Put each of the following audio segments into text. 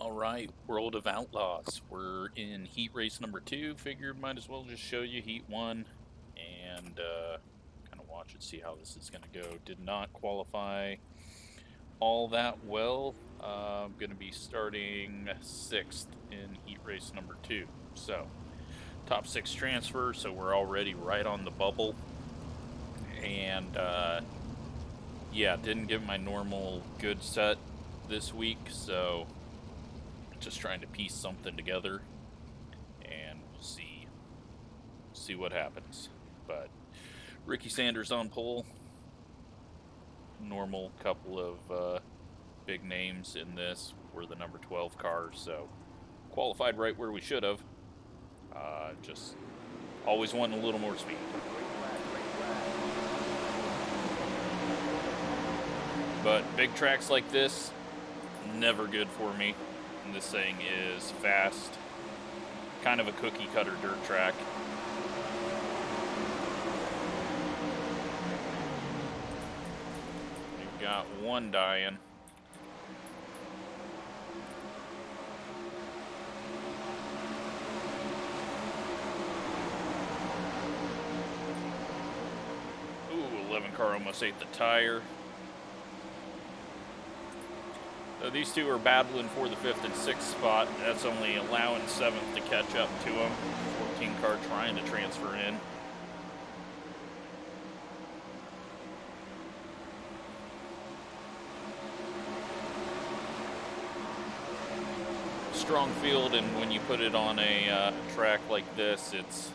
Alright, World of Outlaws. We're in heat race number 2. Figured might as well just show you heat 1 and kind of watch and see how this is going to go. Did not qualify all that well. I'm going to be starting 6th in heat race number 2. So, top 6 transfer, so we're already right on the bubble. And yeah, didn't get my normal good set this week, so just trying to piece something together, and we'll see what happens. But Ricky Sanders on pole, normal couple of big names in this. We're the number 12 car, so qualified right where we should have. Just always wanting a little more speed. But big tracks like this, never good for me. And this thing is fast, kind of a cookie cutter dirt track. We've got one dying. Ooh, 11 car almost ate the tire. So these two are battling for the 5th and 6th spot. That's only allowing 7th to catch up to them. 14 car trying to transfer in. Strong field, and when you put it on a track like this, it's,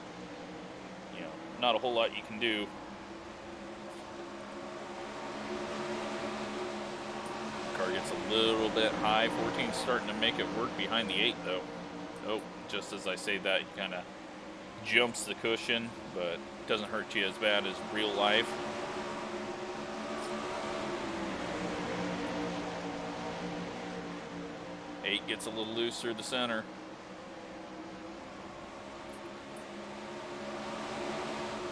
you know, not a whole lot you can do. Car gets a little bit high. 14's starting to make it work behind the 8 though. Oh, just as I say that, he kind of jumps the cushion, but doesn't hurt you as bad as real life. Eight gets a little loose through the center.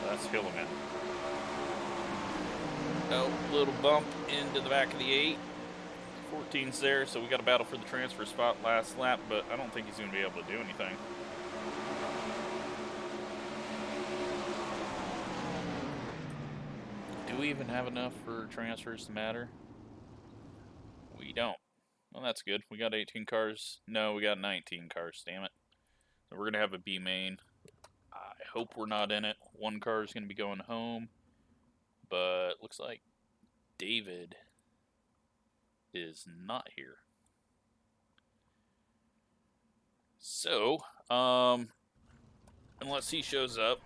That's Hilleman. Oh, little bump into the back of the 8. 14's there, so we got a battle for the transfer spot last lap, but I don't think he's going to be able to do anything. Do we even have enough for transfers to matter? We don't. Well, that's good. We got 18 cars. No, we got 19 cars, damn it. So we're going to have a B main. I hope we're not in it. One car is going to be going home, but looks like David is not here. So, unless he shows up,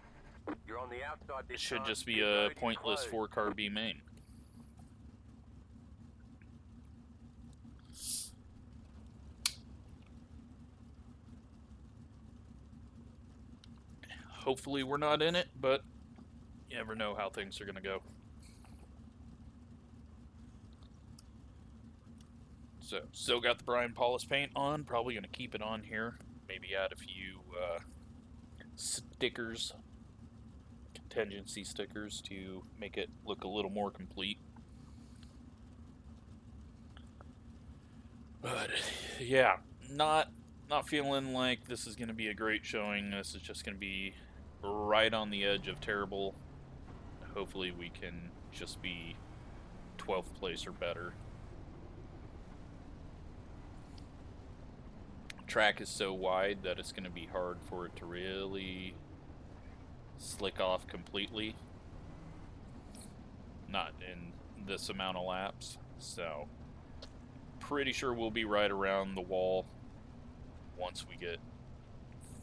you're on the outside. It should just be a pointless 4-car B main. Hopefully we're not in it, but you never know how things are going to go. So, still got the Brian Paulus paint on. Probably going to keep it on here. Maybe add a few stickers, contingency stickers, to make it look a little more complete. But yeah, not feeling like this is going to be a great showing. This is just going to be right on the edge of terrible. Hopefully we can just be 12th place or better. Track is so wide that it's going to be hard for it to really slick off completely. Not in this amount of laps. So, pretty sure we'll be right around the wall once we get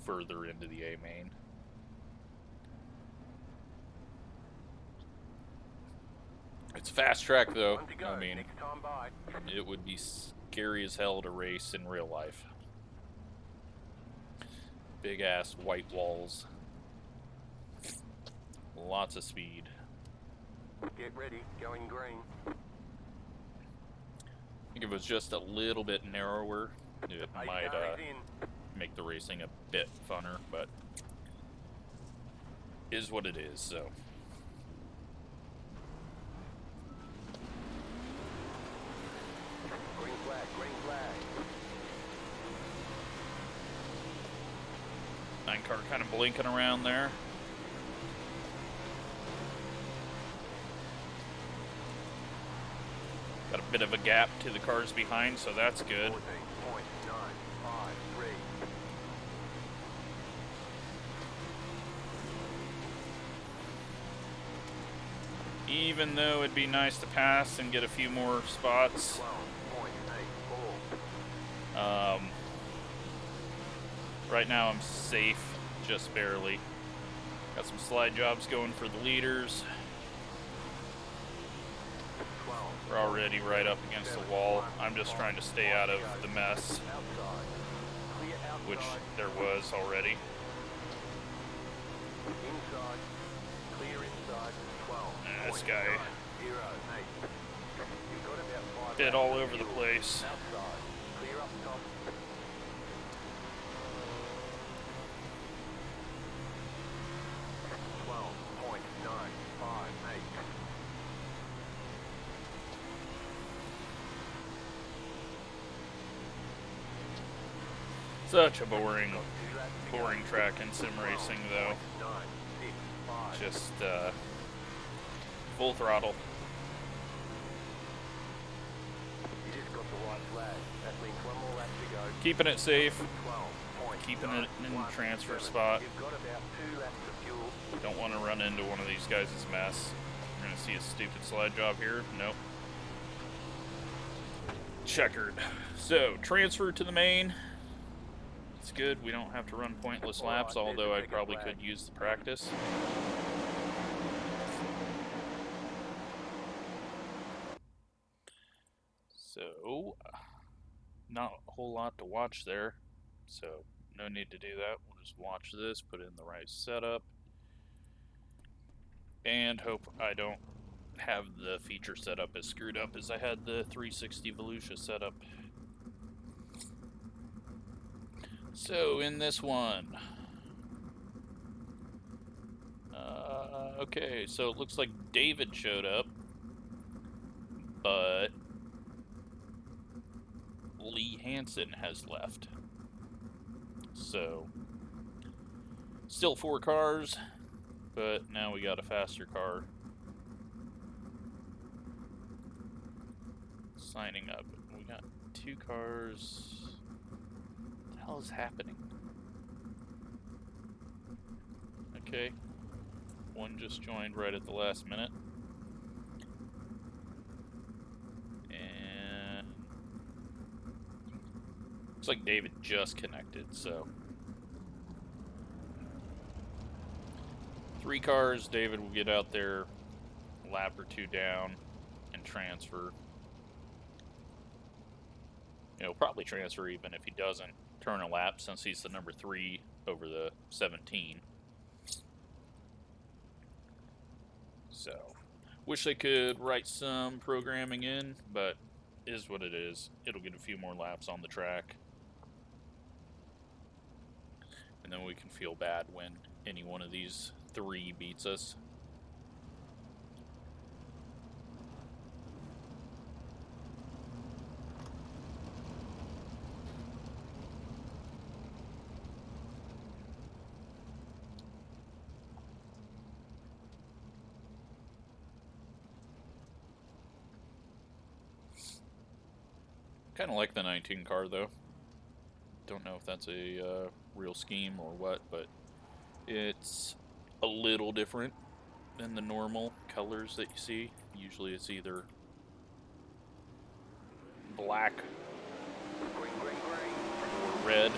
further into the A main. It's a fast track though. I mean, it would be scary as hell to race in real life. Big ass white walls. Lots of speed. Get ready, going green. I think if it was just a little bit narrower, it might make the racing a bit funner, but is what it is, so. Green flag, green flag. 9 car kind of blinking around there. Got a bit of a gap to the cars behind, so that's good. 14.953. Even though it'd be nice to pass and get a few more spots. 12.84. Right now I'm safe, just barely. Got some slide jobs going for the leaders. We're already right up against the wall. I'm just trying to stay out of the mess, which there was already. Inside. Clear inside. 12. This guy 0.908. You've got about 5 bit all over the place. outside. Clear up top. 12.958. Such a boring track in sim racing, though. 965. Just full throttle. You just got the right flag. That means one more lap to go. Keeping it safe, 12.9. keeping it in the transfer spot. You've got about 2 laps of fuel. Don't want to run into one of these guys' mess. We're going to see a stupid slide job here. Nope. Checkered. So, transfer to the main. It's good. We don't have to run pointless laps, although I probably could use the practice. So, not a whole lot to watch there. So, no need to do that. We'll just watch this, put in the right setup, and hope I don't have the feature setup as screwed up as I had the 360 Volusia setup. So, in this one, okay, so it looks like David showed up, but Lee Hansen has left. So, still 4 cars, but now we got a faster car signing up. We got 2 cars. What the hell is happening? Okay. One just joined right at the last minute. And looks like David just connected, so 3 cars. David will get out there, a lap or 2 down, and transfer. You know, probably transfer even if he doesn't turn a lap, since he's the number 3 over the 17. So, wish they could write some programming in, but is what it is. It'll get a few more laps on the track. And then we can feel bad when any one of these 3 beats us. Kind of like the 19 car, though. Don't know if that's a real scheme or what, but it's a little different than the normal colors that you see. Usually it's either black Green, green, green. or red.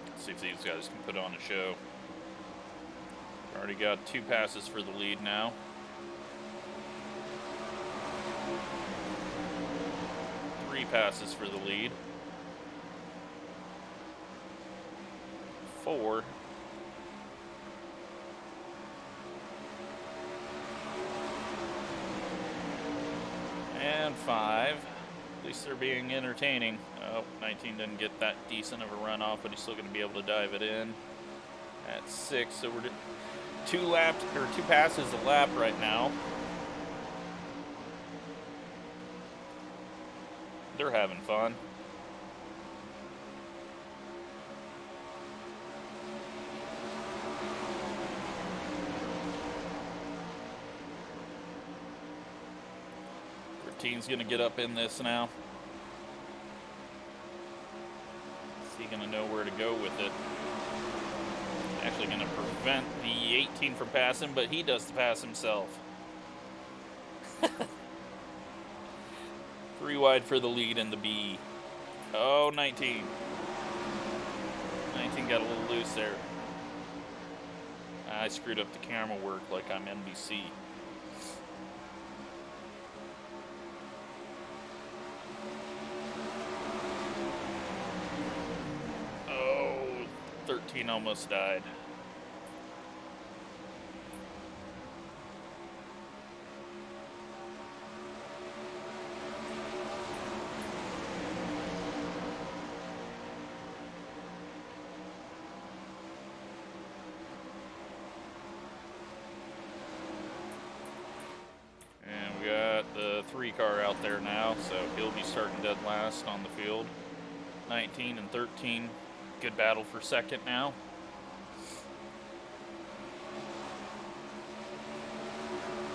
Let's see if these guys can put on a show. Already got 2 passes for the lead now. 3 passes for the lead. 4. And 5. At least they're being entertaining. Oh, 19 didn't get that decent of a run off, but he's still going to be able to dive it in. At 6, so we're 2 passes a lap right now. They're having fun. 13's gonna get up in this now. Is he gonna know where to go with it? Actually gonna prevent the 18 from passing, but he does the pass himself. 3 wide for the lead in the B. Oh, 19. 19 got a little loose there. I screwed up the camera work like I'm NBC. Oh, 13 almost died. And we got the 3 car out there now, so he'll be starting dead last on the field. 19 and 13, good battle for second now.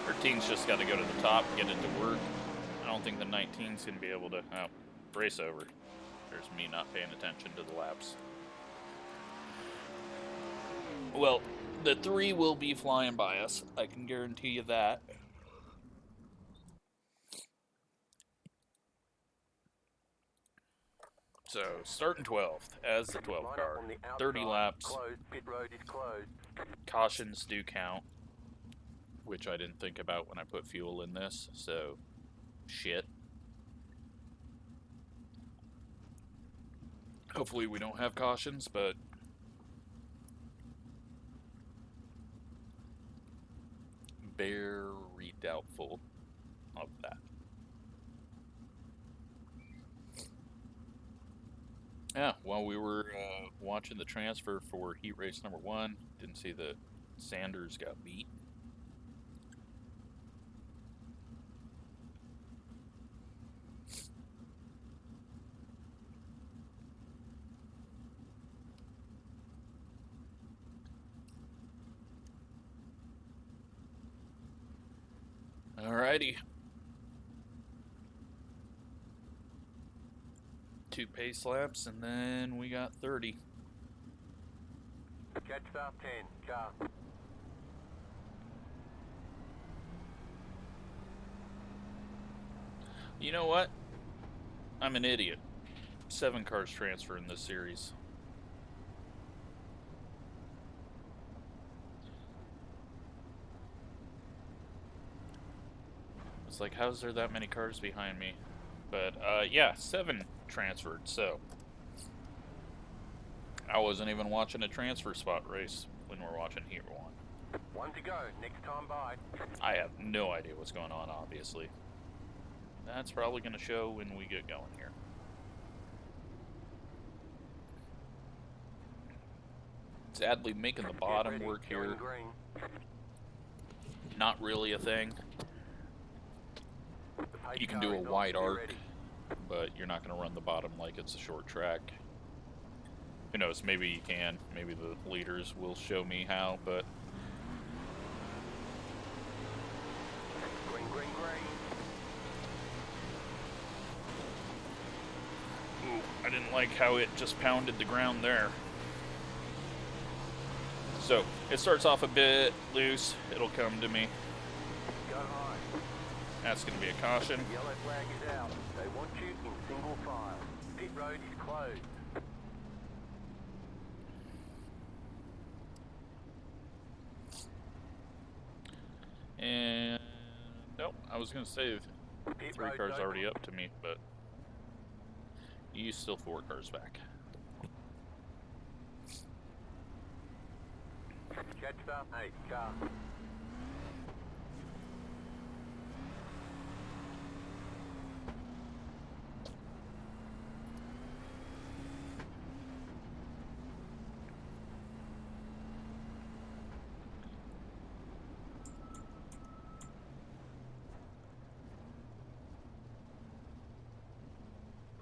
Thirteen's just got to go to the top and get it to work. I don't think the 19's going to be able to... Oh, race over. There's me not paying attention to the laps. Well, the 3 will be flying by us. I can guarantee you that. So, starting 12th as the 12 car. 30 laps. Pit road is closed. Cautions do count, which I didn't think about when I put fuel in this, so shit. Hopefully we don't have cautions, but very doubtful of that. Yeah, while we were watching the transfer for heat race number 1, didn't see that Sanders got beat. Alrighty. 2 pace laps, and then we got 30. Catch start 10, car. You know what? I'm an idiot. 7 cars transfer in this series. It's like, how's there that many cars behind me? But, yeah, 7 transferred, so I wasn't even watching a transfer spot race when we're watching Heat 1. 1 to go, next time by. I have no idea what's going on, obviously. That's probably going to show when we get going here. Sadly, making the bottom work here, not really a thing. You can do a wide arc, but you're not going to run the bottom like it's a short track. Who knows, maybe you can. Maybe the leaders will show me how, but... Green, green, green. Ooh, I didn't like how it just pounded the ground there. So, it starts off a bit loose. It'll come to me. Go high. That's going to be a caution. Yellow flag is out. They want you in single file. Pit road is closed. And nope, I was going to say 3 cars already up to me, but you still 4 cars back. Catch start 8, car.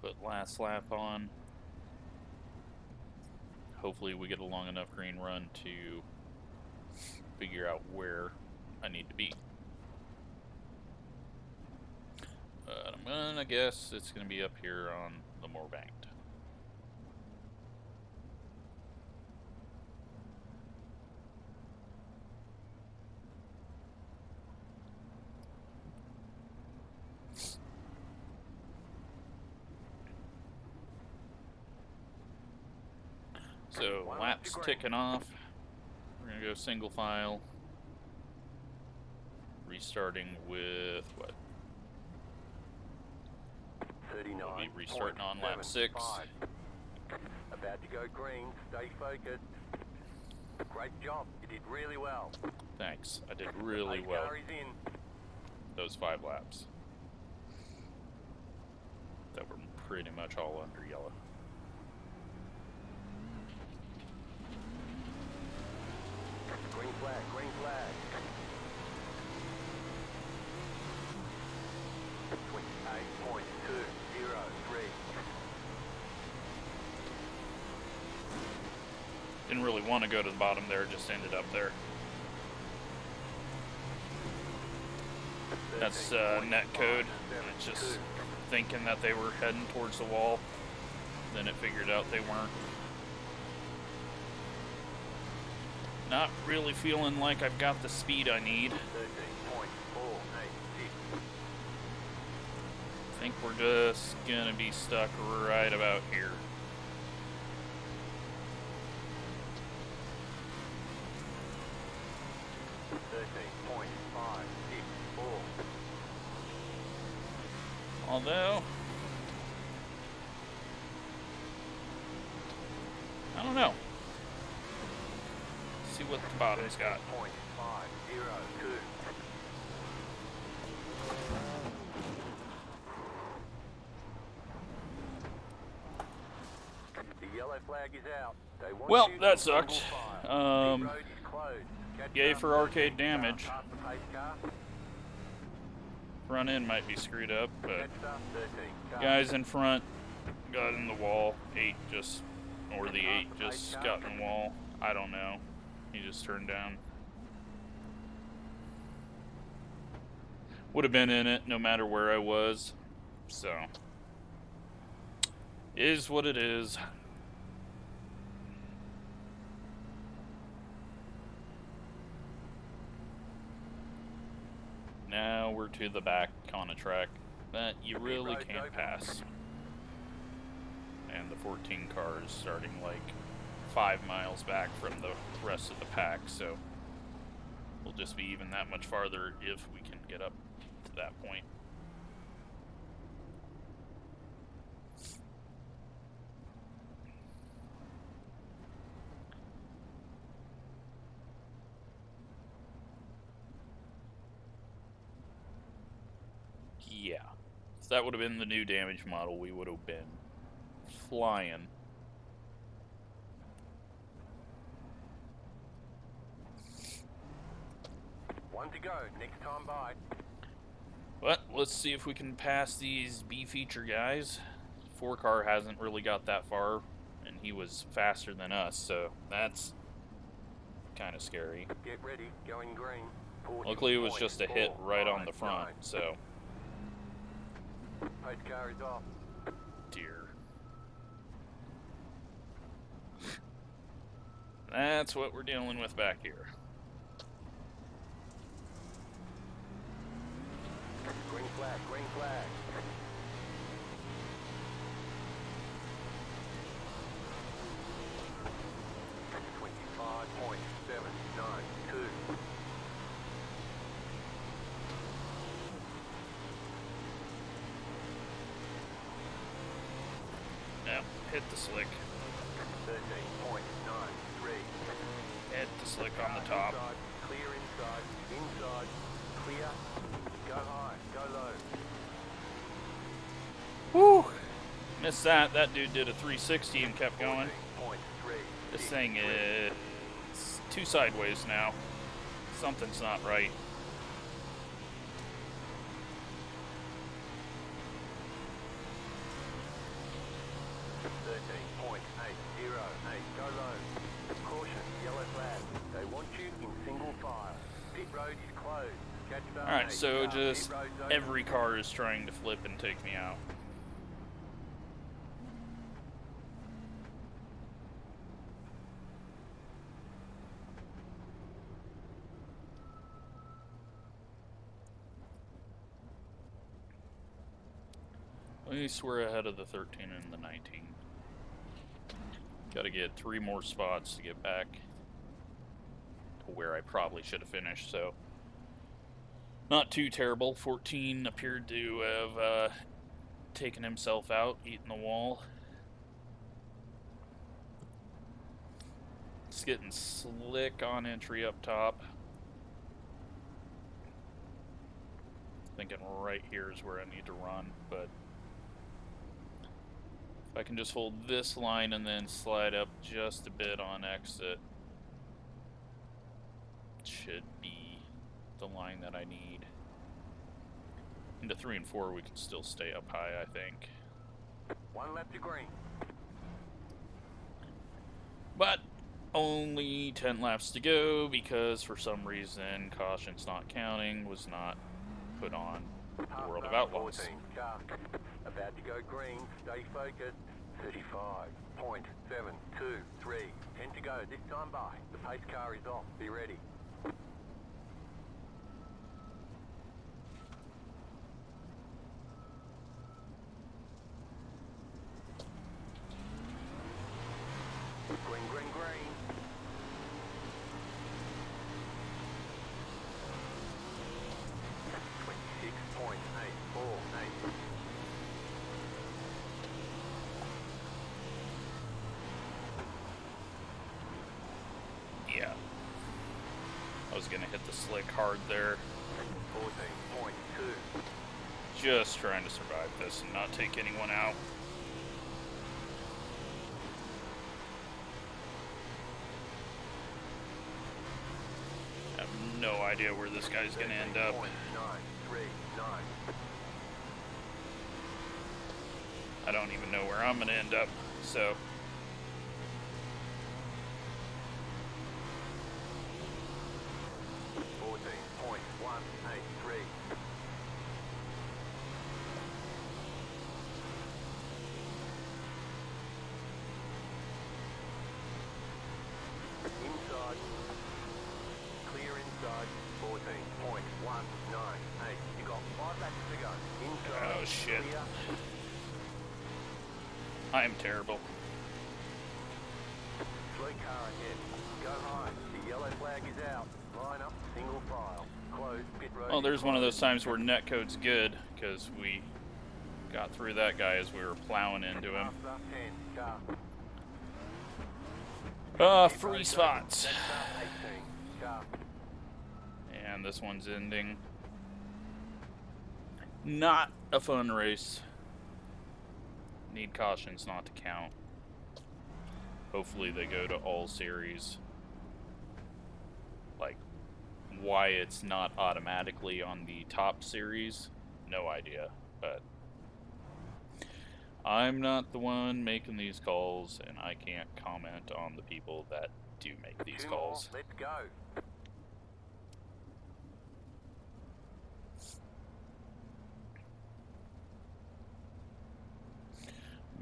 Put last lap on. Hopefully we get a long enough green run to figure out where I need to be. gonna guess it's gonna be up here on the more banked. So laps ticking off. We're gonna go single file. Restarting with what? 39. We'll be restarting on lap 6. About to go green. Stay focused. Great job. You did really well. Thanks. I did really well. In. Those 5 laps. That were pretty much all under yellow. Green flag, green flag. 28.203. Didn't really want to go to the bottom there, just ended up there. That's net code. It's just thinking that they were heading towards the wall. Then it figured out they weren't. Not really feeling like I've got the speed I need. I think we're just gonna be stuck right about here. Although, I don't know. See what the bottom's got. The yellow flag is out. They want Well, you that in single sucked. file. The road is closed. Catch Yay up. for arcade damage. Past the pace car. Front end might be screwed up, but Catch up. 13. Car. guys in front got in the wall. 8 just, or the 8 just got in the wall. I don't know. He just turned down. Would have been in it no matter where I was. So, is what it is. Now we're to the back on a track that you really can't pass. And the 14 car is starting like 5 miles back from the rest of the pack, so we'll just be even that much farther if we can get up to that point. Yeah, if that would have been the new damage model, we would have been flying. One to go. Next time by. But let's see if we can pass these B feature guys. 4 car hasn't really got that far, and he was faster than us, so that's kind of scary. Get ready. Going green. Luckily, it was just a hit right on the front, so. Pace car is off. Dear. That's what we're dealing with back here. Green flag, green flag. .792. Now, hit the slick. 13.93. Hit the slick on the top. Inside, clear inside, clear. Go high, go low. Whew! Missed that. That dude did a 360 and kept going. 14.3. This thing is 2 sideways now. Something's not right. Go low. Caution, yellow flag. They want you in single file. Pit road is closed. Catch Alright, so just every car is trying to flip and take me out. At least we're ahead of the 13 and the 19. Gotta get 3 more spots to get back to where I probably should have finished, so not too terrible. 14 appeared to have taken himself out, eaten the wall. It's getting slick on entry up top. Thinking right here is where I need to run, but if I can just hold this line and then slide up just a bit on exit, it should be the line that I need. Into 3 and 4 we can still stay up high, I think. 1 lap to green. But only 10 laps to go because for some reason caution's not counting was not put on the World of Outlaws. 14 car. About to go green. Stay focused. 35.723. 10 to go. This time by. The pace car is off. Be ready. Green, green, green. Yeah. I was gonna hit the slick hard there. 14.2. Just trying to survive this and not take anyone out. I have no idea where this guy's gonna end up. 939. I don't even know where I'm gonna end up, so. Inside. Clear inside. 14.198. You got 5 laps to go. Inside. Oh shit. Clear. I am terrible. Slow car ahead. Go high. The yellow flag is out. Line up. Single file. Close. Pit road. Well, there's one of those times where netcode's good because we got through that guy as we were plowing into him. After 10 car. Free spots. 18 car. And this one's ending. Not a fun race. Need cautions not to count. Hopefully they go to all series. Like, why it's not automatically on the top series, no idea. But I'm not the one making these calls, and I can't comment on the people that do make these 2 calls. more. Let's go.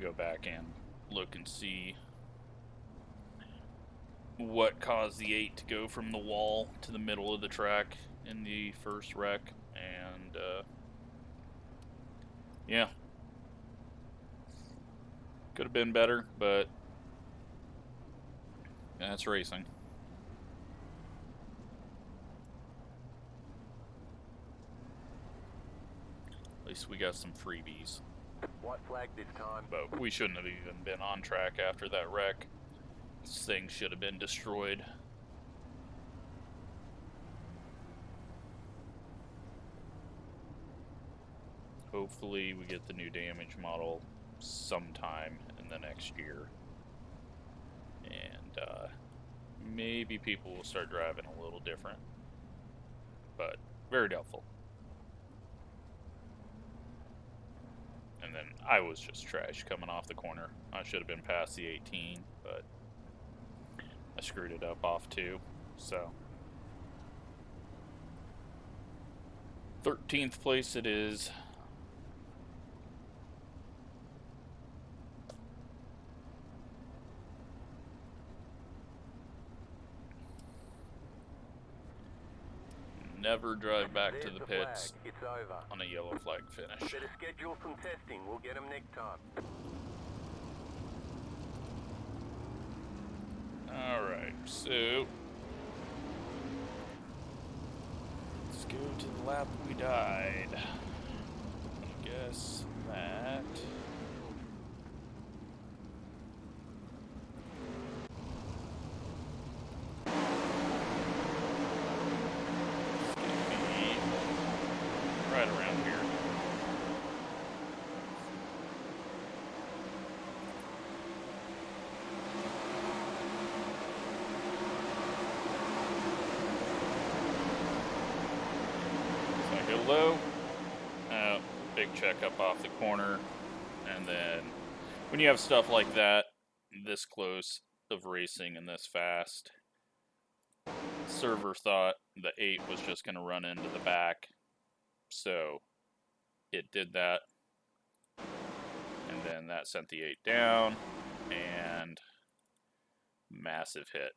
Go back and look and see what caused the 8 to go from the wall to the middle of the track in the first wreck, and yeah, could have been better, but that's racing. At least we got some freebies. White flag this time. But we shouldn't have even been on track after that wreck. This thing should have been destroyed. Hopefully we get the new damage model sometime in the next year. And maybe people will start driving a little different. But very doubtful. And then I was just trash coming off the corner. I should have been past the 18, but I screwed it up off 2, so. 13th place it is. Never drive back to There's the the pits flag. It's over. on a yellow flag finish. Better schedule some testing. We'll get them next time. Alright, so let's go to the lap we died. I guess that right around here. So I go low, big checkup off the corner, and then when you have stuff like that, this close of racing and this fast, server thought the 8 was just going to run into the back. So it did that, and then that sent the 8 down, and massive hit.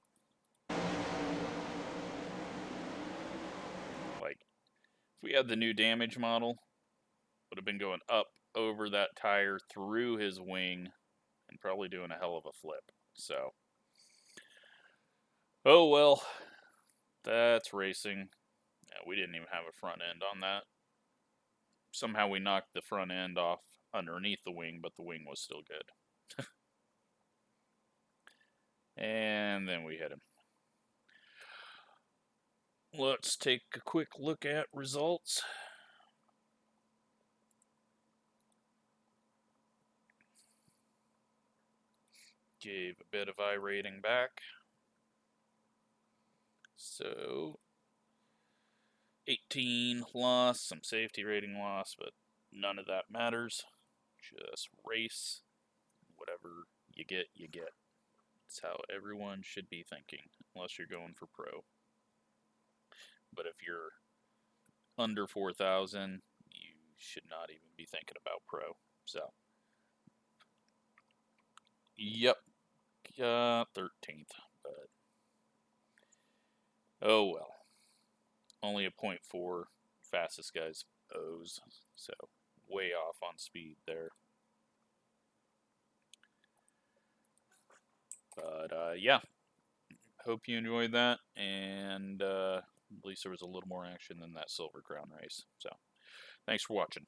Like, if we had the new damage model, would have been going up over that tire through his wing and probably doing a hell of a flip. So, oh well, that's racing. Yeah, we didn't even have a front end on that. Somehow we knocked the front end off underneath the wing, but the wing was still good. And then we hit him. Let's take a quick look at results. Gave a bit of iRating back. So 18 loss, some safety rating loss, but none of that matters. Just race. Whatever you get, you get. That's how everyone should be thinking, unless you're going for pro. But if you're under 4,000, you should not even be thinking about pro. So, yep, 13th, but oh well. Only a 0.4 fastest guy's O's, so way off on speed there. But yeah, hope you enjoyed that, and at least there was a little more action than that Silver Crown race. So, thanks for watching.